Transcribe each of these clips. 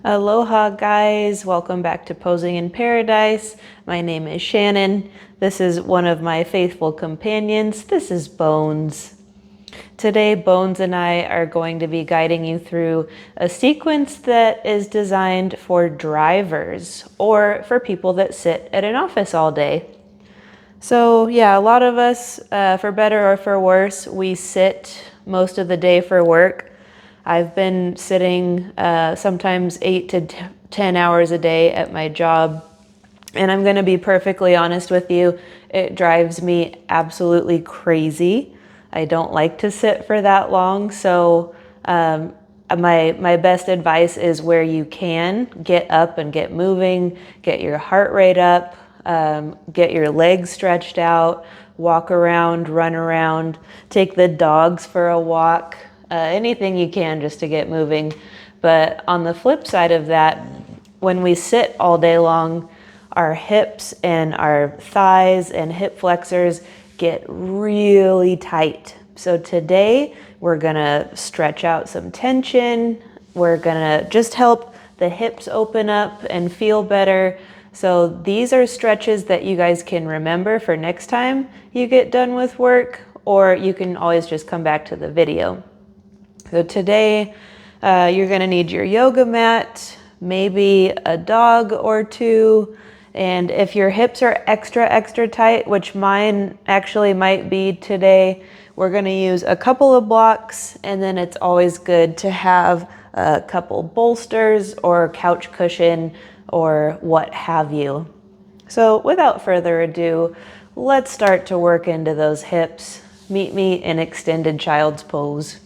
Aloha guys, welcome back to Posing in Paradise. My name is Shannon. This is one of my faithful companions. This is Bones. Today, Bones and I are going to be guiding you through a sequence that is designed for drivers or for people that sit at an office all day. So yeah, a lot of us, for better or for worse, we sit most of the day for work. I've been sitting sometimes 8 to 10 hours a day at my job. And I'm going to be perfectly honest with you, it drives me absolutely crazy. I don't like to sit for that long. So my best advice is where you can, get up and get moving, get your heart rate up, get your legs stretched out, walk around, run around, take the dogs for a walk, anything you can just to get moving. But on the flip side of that, when we sit all day long, our hips and our thighs and hip flexors get really tight. So today we're gonna stretch out some tension. We're gonna just help the hips open up and feel better. So these are stretches that you guys can remember for next time you get done with work, or you can always just come back to the video. So today you're gonna need your yoga mat, maybe a dog or two, and if your hips are extra tight, which mine actually might be today, we're gonna use a couple of blocks, and then it's always good to have a couple bolsters or couch cushion or what have you. So without further ado, let's start to work into those hips. Meet me in extended child's pose.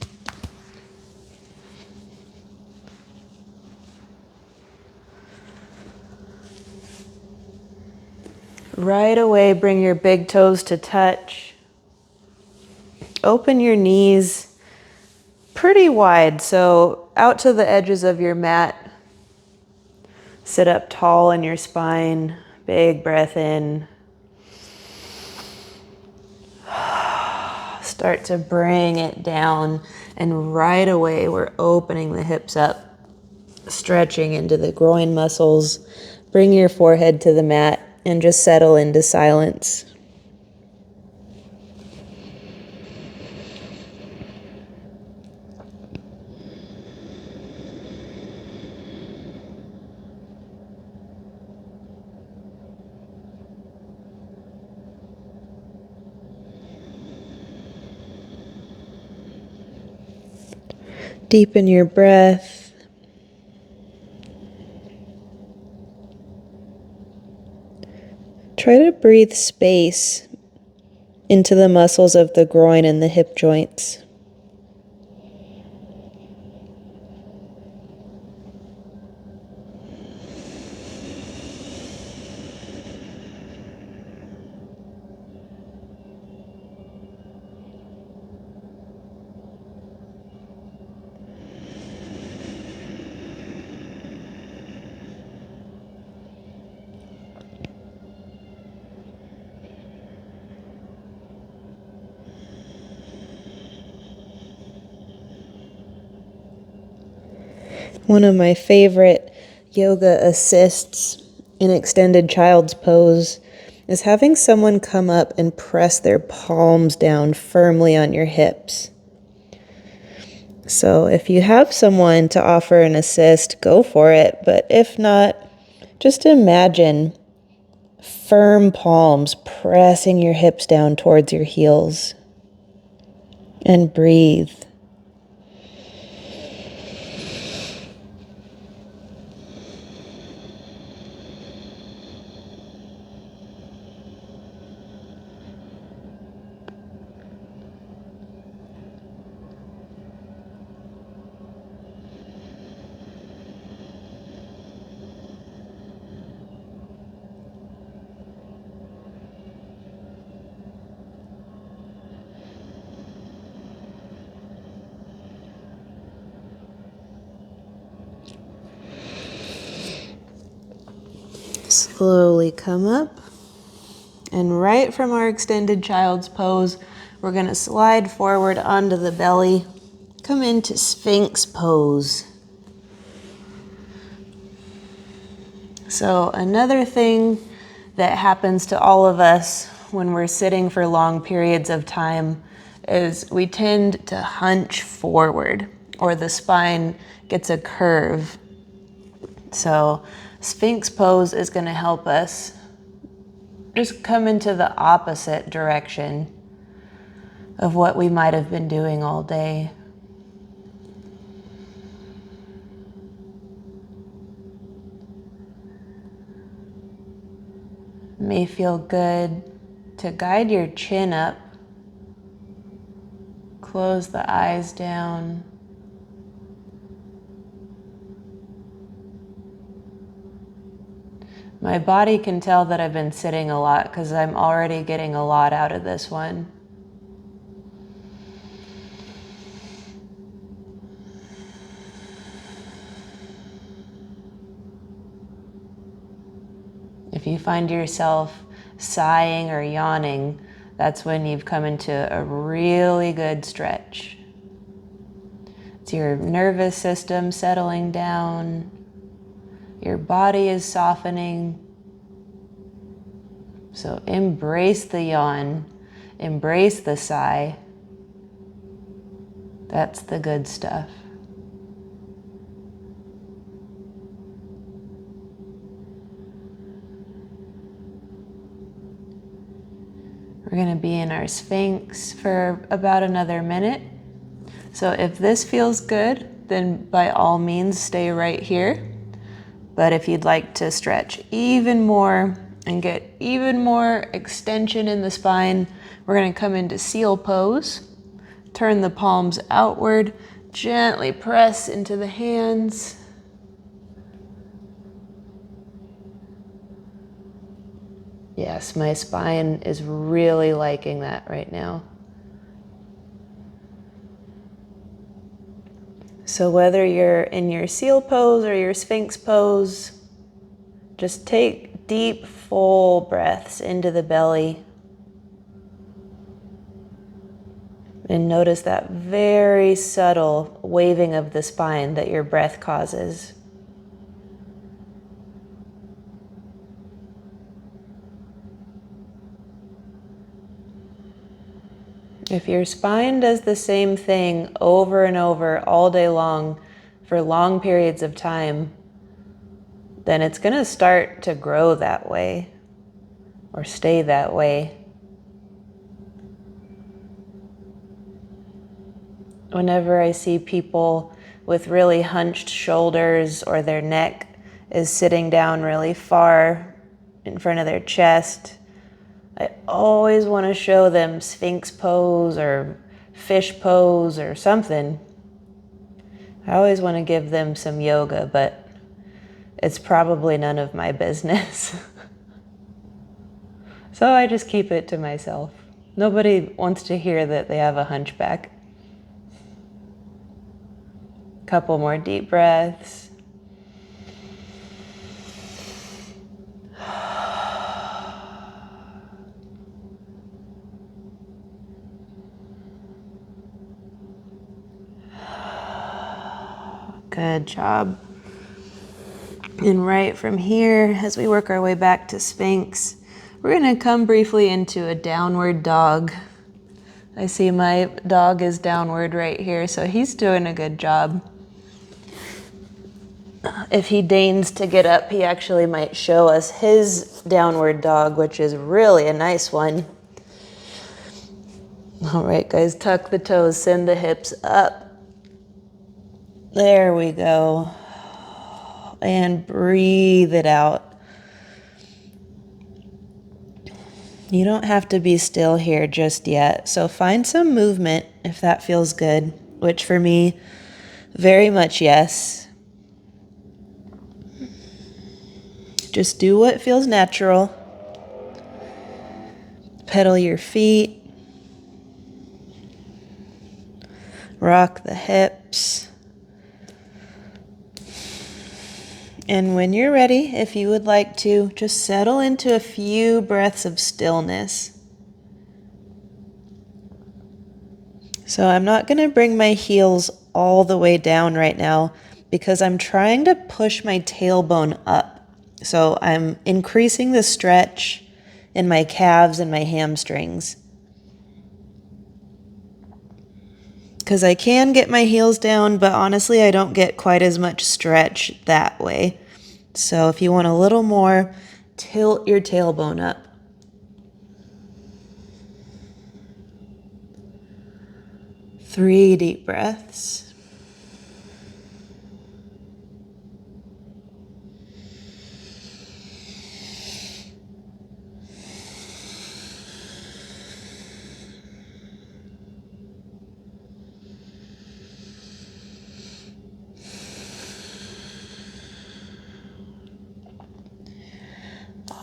Right away, bring your big toes to touch. Open your knees pretty wide, so out to the edges of your mat. Sit up tall in your spine. Big breath in. Start to bring it down, and right away we're opening the hips up, stretching into the groin muscles. Bring your forehead to the mat and just settle into silence. Deepen your breath. Try to breathe space into the muscles of the groin and the hip joints. One of my favorite yoga assists in extended child's pose is having someone come up and press their palms down firmly on your hips. So if you have someone to offer an assist, go for it. But if not, just imagine firm palms pressing your hips down towards your heels. And breathe. Slowly come up, and right from our extended child's pose, we're going to slide forward onto the belly, come into Sphinx pose. So another thing that happens to all of us when we're sitting for long periods of time is we tend to hunch forward, or the spine gets a curve. So Sphinx pose is going to help us just come into the opposite direction of what we might have been doing all day. It may feel good to guide your chin up, close the eyes down. My body can tell that I've been sitting a lot because I'm already getting a lot out of this one. If you find yourself sighing or yawning, that's when you've come into a really good stretch. It's your nervous system settling down. Your body is softening. So embrace the yawn, embrace the sigh. That's the good stuff. We're going to be in our Sphinx for about another minute. So if this feels good, then by all means stay right here. But if you'd like to stretch even more and get even more extension in the spine, we're going to come into seal pose. Turn the palms outward, gently press into the hands. Yes, my spine is really liking that right now. So whether you're in your seal pose or your Sphinx pose, just take deep, full breaths into the belly. And notice that very subtle waving of the spine that your breath causes. If your spine does the same thing over and over all day long for long periods of time, then it's going to start to grow that way or stay that way. Whenever I see people with really hunched shoulders or their neck is sitting down really far in front of their chest, I always want to show them Sphinx pose or fish pose or something. I always want to give them some yoga, but it's probably none of my business. So I just keep it to myself. Nobody wants to hear that they have a hunchback. Couple more deep breaths. Good job. And right from here, as we work our way back to Sphinx, we're going to come briefly into a downward dog. I see my dog is downward right here, so he's doing a good job. If he deigns to get up, he actually might show us his downward dog, which is really a nice one. All right, guys, tuck the toes, send the hips up. There we go. And breathe it out. You don't have to be still here just yet. So find some movement if that feels good, which for me, very much yes. Just do what feels natural. Pedal your feet. Rock the hips. And when you're ready, if you would like to, just settle into a few breaths of stillness. So I'm not going to bring my heels all the way down right now because I'm trying to push my tailbone up. So I'm increasing the stretch in my calves and my hamstrings. Because I can get my heels down, but honestly, I don't get quite as much stretch that way. So if you want a little more, tilt your tailbone up. Three deep breaths.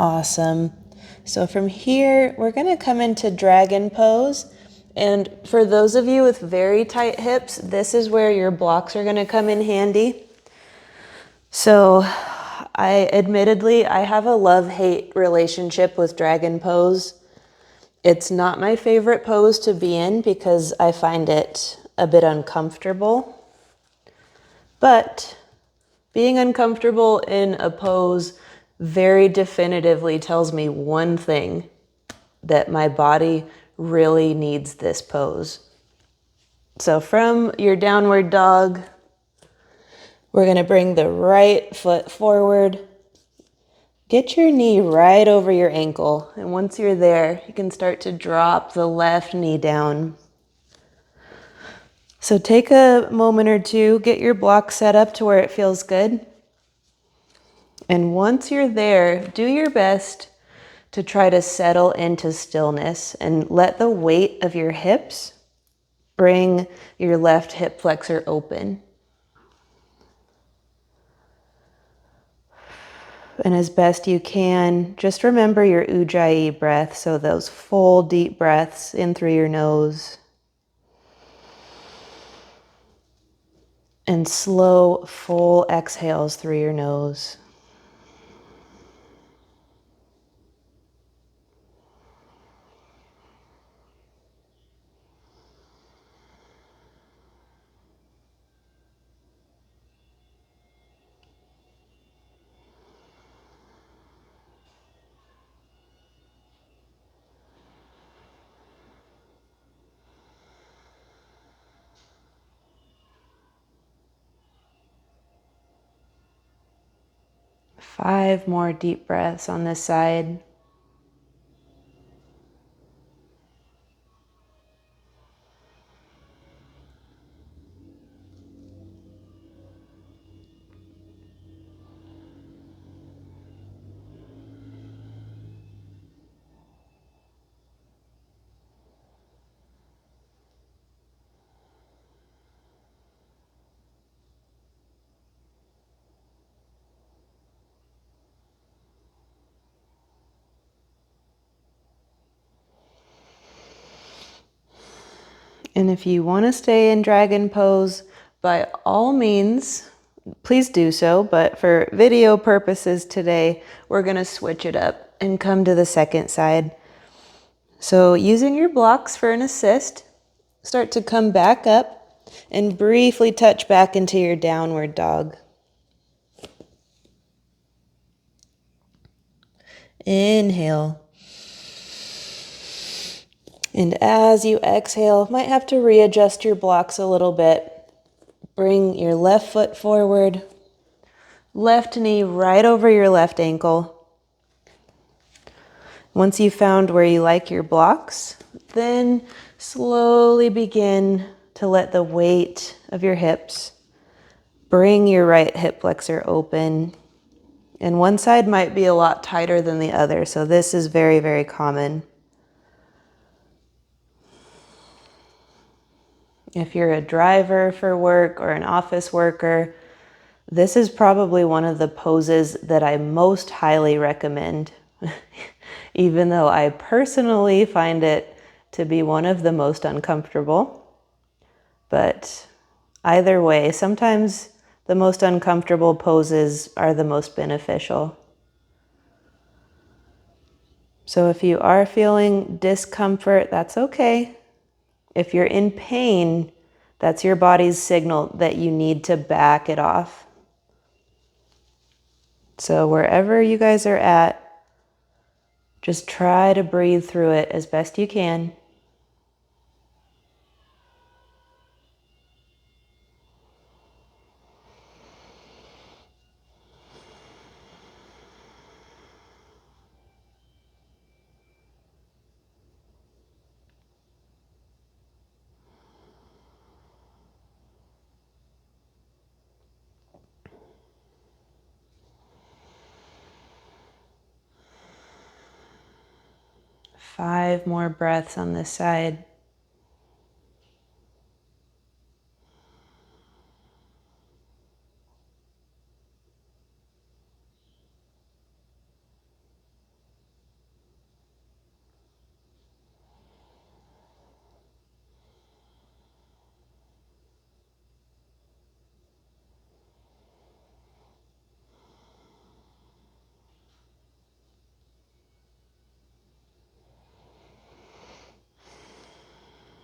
Awesome. So from here, we're going to come into dragon pose. And for those of you with very tight hips, this is where your blocks are going to come in handy. So I have a love-hate relationship with dragon pose. It's not my favorite pose to be in because I find it a bit uncomfortable. But being uncomfortable in a pose very definitively tells me one thing, that my body really needs this pose. So from your downward dog, we're going to bring the right foot forward. Get your knee right over your ankle. And once you're there, you can start to drop the left knee down. So take a moment or two, get your block set up to where it feels good. And once you're there, do your best to try to settle into stillness and let the weight of your hips bring your left hip flexor open. And as best you can, just remember your Ujjayi breath. So those full deep breaths in through your nose. And slow, full exhales through your nose. Five more deep breaths on this side. And if you want to stay in dragon pose, by all means, please do so. But for video purposes today, we're going to switch it up and come to the second side. So using your blocks for an assist, start to come back up and briefly touch back into your downward dog. Inhale. And as you exhale, might have to readjust your blocks a little bit. Bring your left foot forward, left knee right over your left ankle. Once you've found where you like your blocks, then slowly begin to let the weight of your hips bring your right hip flexor open. And one side might be a lot tighter than the other, so this is very, very common. If you're a driver for work or an office worker, this is probably one of the poses that I most highly recommend, even though I personally find it to be one of the most uncomfortable. But either way, sometimes the most uncomfortable poses are the most beneficial. So if you are feeling discomfort, that's okay. If you're in pain, that's your body's signal that you need to back it off. So wherever you guys are at, just try to breathe through it as best you can. Five more breaths on this side.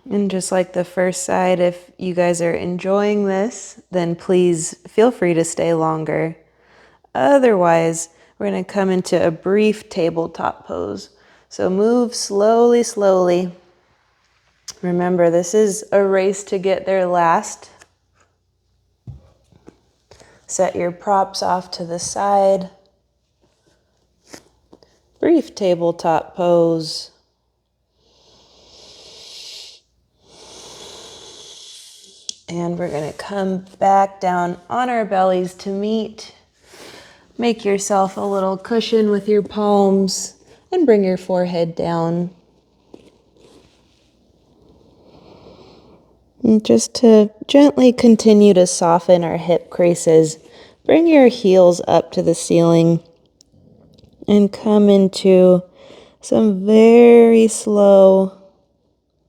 And just like the first side, if you guys are enjoying this, then please feel free to stay longer. Otherwise, we're going to come into a brief tabletop pose. So move slowly, slowly. Remember, this is a race to get there last. Set your props off to the side. Brief tabletop pose. And we're going to come back down on our bellies to meet. Make yourself a little cushion with your palms and bring your forehead down. And just to gently continue to soften our hip creases, bring your heels up to the ceiling and come into some very slow,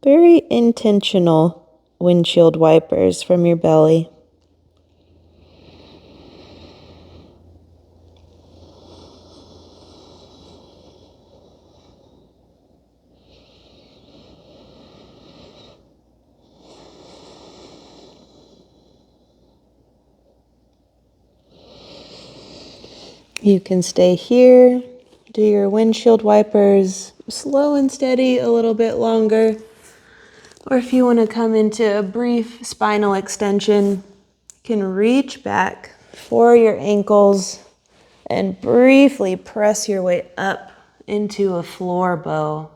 very intentional windshield wipers from your belly. You can stay here, do your windshield wipers slow and steady a little bit longer. Or if you want to come into a brief spinal extension, you can reach back for your ankles and briefly press your way up into a floor bow.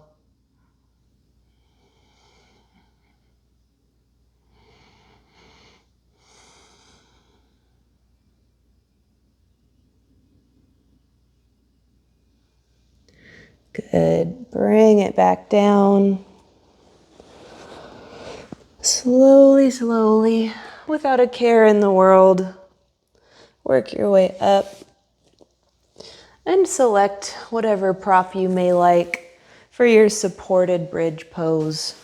Good. Bring it back down. Slowly, slowly, without a care in the world, work your way up and select whatever prop you may like for your supported bridge pose.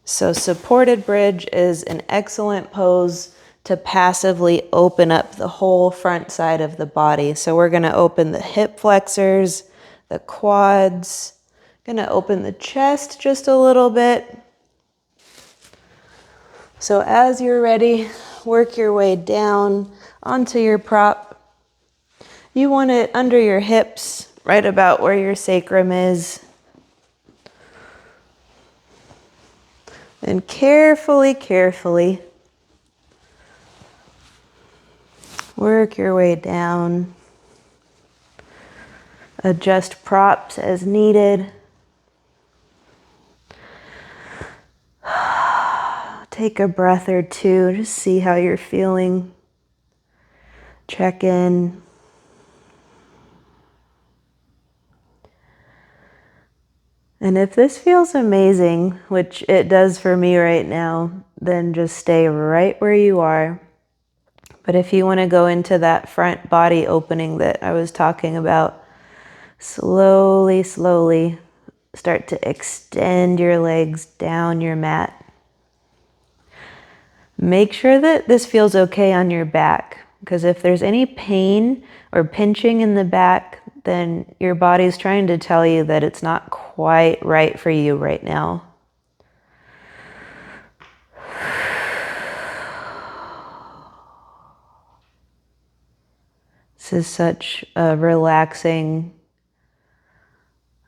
So supported bridge is an excellent pose to passively open up the whole front side of the body. So we're going to open the hip flexors, the quads, going to open the chest just a little bit. So as you're ready, work your way down onto your prop. You want it under your hips, right about where your sacrum is. And carefully, carefully, work your way down. Adjust props as needed. Take a breath or two, just see how you're feeling. Check in. And if this feels amazing, which it does for me right now, then just stay right where you are. But if you want to go into that front body opening that I was talking about, slowly, slowly start to extend your legs down your mat. Make sure that this feels okay on your back, because if there's any pain or pinching in the back, then your body's trying to tell you that it's not quite right for you right now. This is such a relaxing,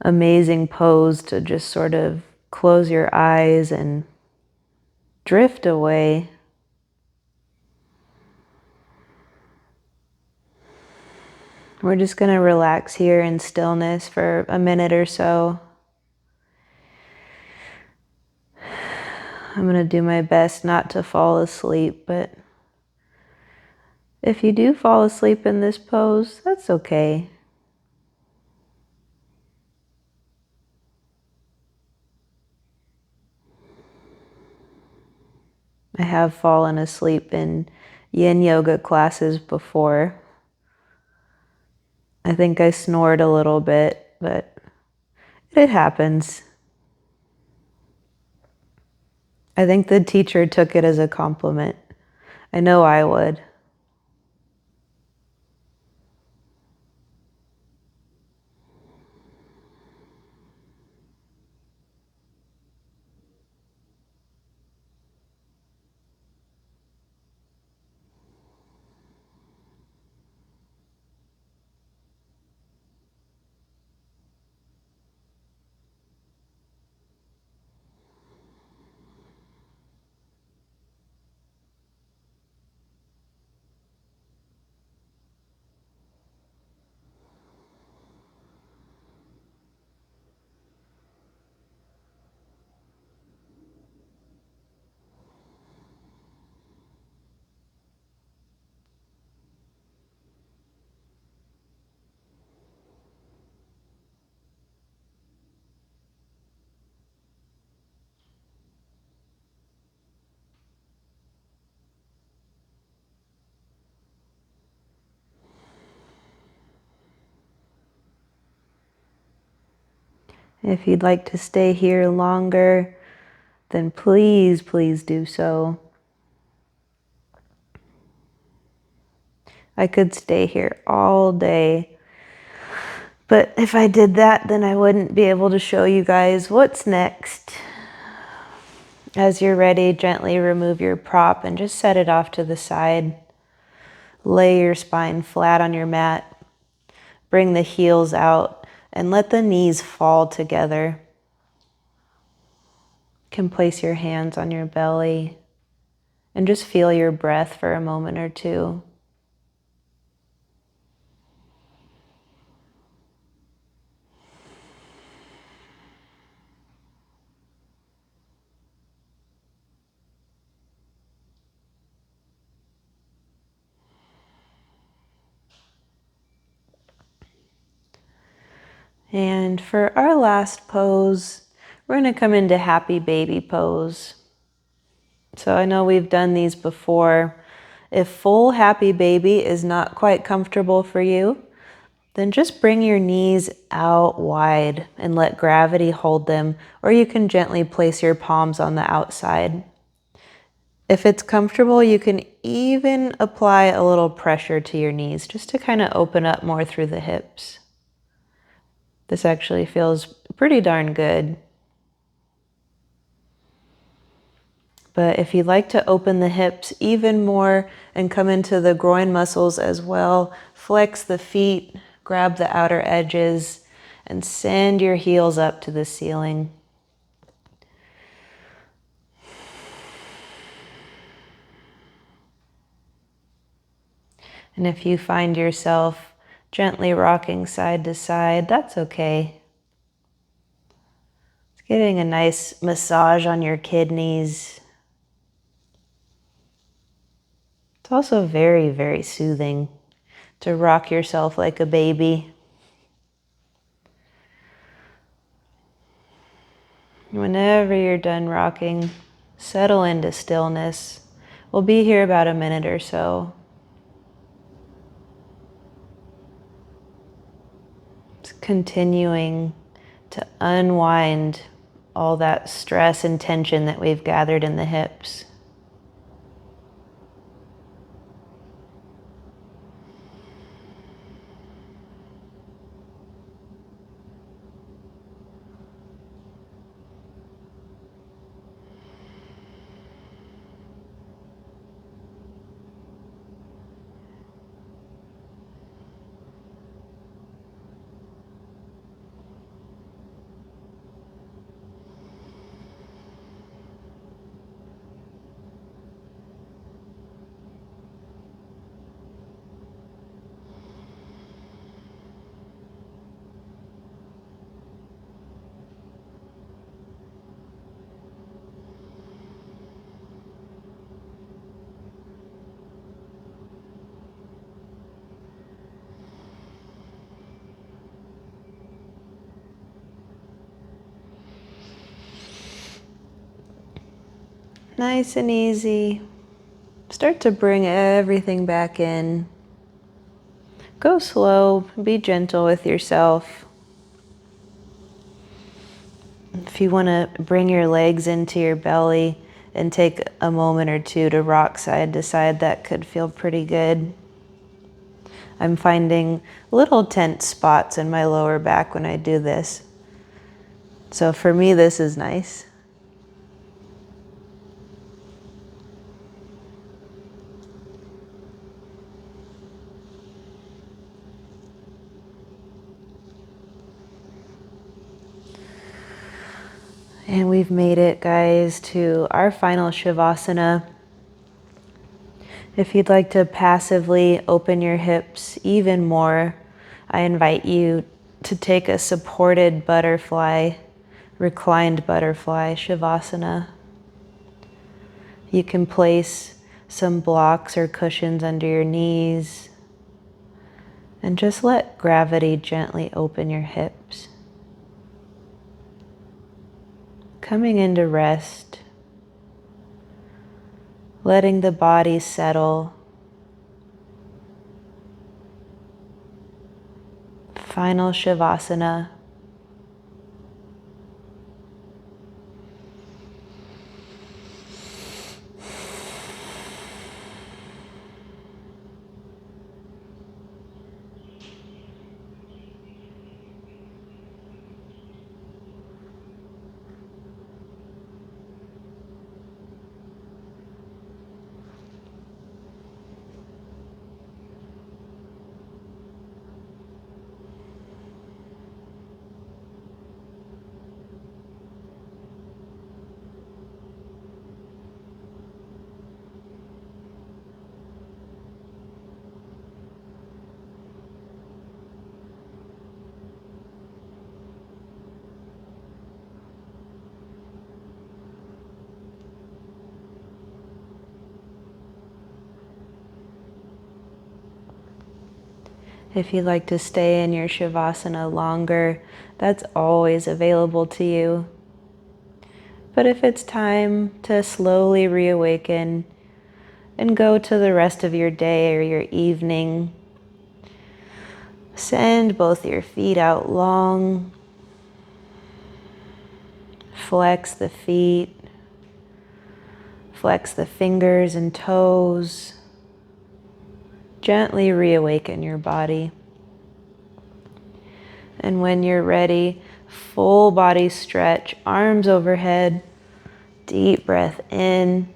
amazing pose to just sort of close your eyes and drift away. We're just going to relax here in stillness for a minute or so. I'm going to do my best not to fall asleep, but if you do fall asleep in this pose, that's okay. I have fallen asleep in yin yoga classes before. I think I snored a little bit, but it happens. I think the teacher took it as a compliment. I know I would. If you'd like to stay here longer, then please, please do so. I could stay here all day, but if I did that, then I wouldn't be able to show you guys what's next. As you're ready, gently remove your prop and just set it off to the side. Lay your spine flat on your mat. Bring the heels out and let the knees fall together. You can place your hands on your belly and just feel your breath for a moment or two. And for our last pose, we're going to come into happy baby pose. So I know we've done these before. If full happy baby is not quite comfortable for you, then just bring your knees out wide and let gravity hold them, or you can gently place your palms on the outside. If it's comfortable, you can even apply a little pressure to your knees just to kind of open up more through the hips. This actually feels pretty darn good. But if you'd like to open the hips even more and come into the groin muscles as well, flex the feet, grab the outer edges, and send your heels up to the ceiling. And if you find yourself gently rocking side to side, that's okay. It's getting a nice massage on your kidneys. It's also very, very soothing to rock yourself like a baby. Whenever you're done rocking, settle into stillness. We'll be here about a minute or so. Just continuing to unwind all that stress and tension that we've gathered in the hips. Nice and easy. Start to bring everything back in. Go slow, be gentle with yourself. If you want to bring your legs into your belly and take a moment or two to rock side to side, that could feel pretty good. I'm finding little tense spots in my lower back when I do this. So for me, this is nice. And we've made it, guys, to our final Shavasana. If you'd like to passively open your hips even more, I invite you to take a supported butterfly, reclined butterfly Shavasana. You can place some blocks or cushions under your knees and just let gravity gently open your hips. Coming into rest, letting the body settle. Final Shavasana. If you'd like to stay in your Shavasana longer, that's always available to you. But if it's time to slowly reawaken and go to the rest of your day or your evening, send both your feet out long, flex the feet, flex the fingers and toes, gently reawaken your body. And when you're ready, full body stretch, arms overhead, deep breath in.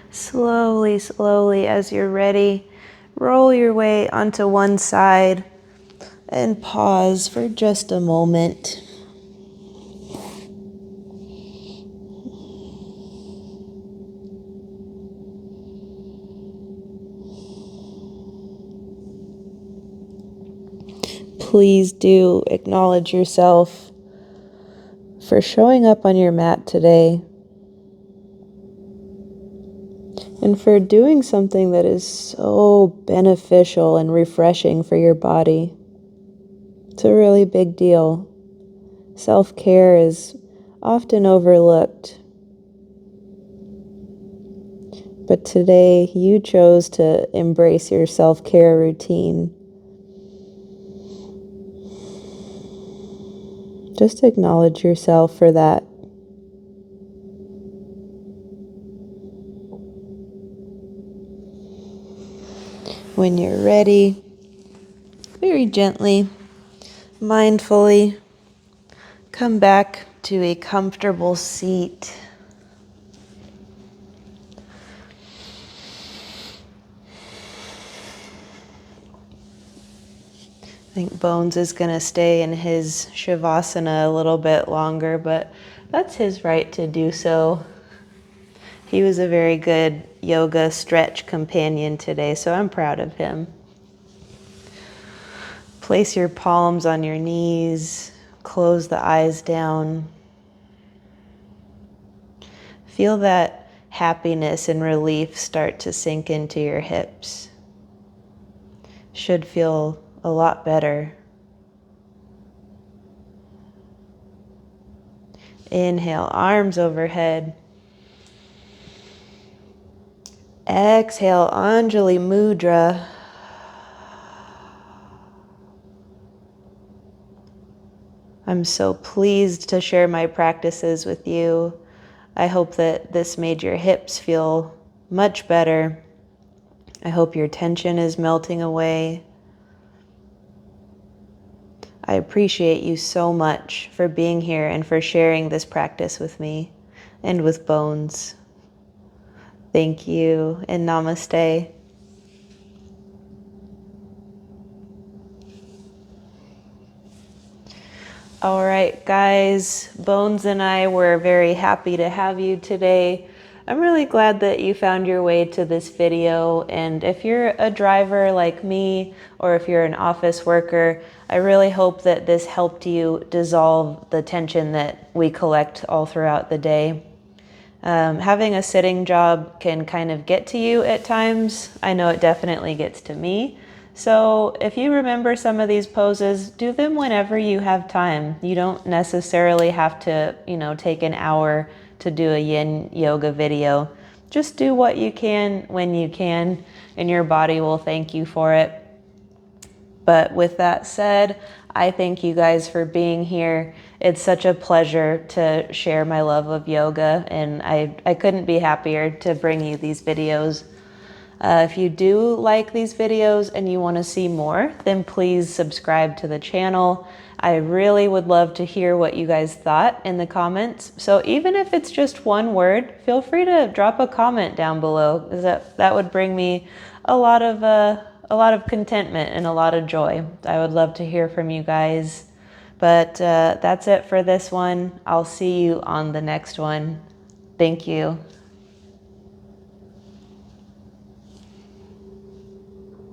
Slowly, slowly, as you're ready, roll your way onto one side and pause for just a moment. Please do acknowledge yourself for showing up on your mat today and for doing something that is so beneficial and refreshing for your body. It's a really big deal. Self-care is often overlooked, but today you chose to embrace your self-care routine. Just acknowledge yourself for that. When you're ready, very gently, mindfully, come back to a comfortable seat. I think Bones is going to stay in his Shavasana a little bit longer, but that's his right to do so. He was a very good yoga stretch companion today, so I'm proud of him. Place your palms on your knees, close the eyes down. Feel that happiness and relief start to sink into your hips. should feel a lot better. Inhale, arms overhead. Exhale, Anjali Mudra. I'm so pleased to share my practices with you. I hope that this made your hips feel much better. I hope your tension is melting away. I appreciate you so much for being here and for sharing this practice with me and with Bones. Thank you and namaste. All right, guys, Bones and I were very happy to have you today. I'm really glad that you found your way to this video, and if you're a driver like me, or if you're an office worker, I really hope that this helped you dissolve the tension that we collect all throughout the day. Having a sitting job can kind of get to you at times. I know it definitely gets to me. So if you remember some of these poses, do them whenever you have time. You don't necessarily have to, take an hour to do a yin yoga video. Just do what you can when you can, and your body will thank you for it. But with that said, I thank you guys for being here. It's such a pleasure to share my love of yoga, and I couldn't be happier to bring you these videos. If you do like these videos and you want to see more, then please subscribe to the channel. I really would love to hear what you guys thought in the comments. So even if it's just one word, feel free to drop a comment down below, because that would bring me a lot of contentment and a lot of joy. I would love to hear from you guys. But that's it for this one. I'll see you on the next one. Thank you.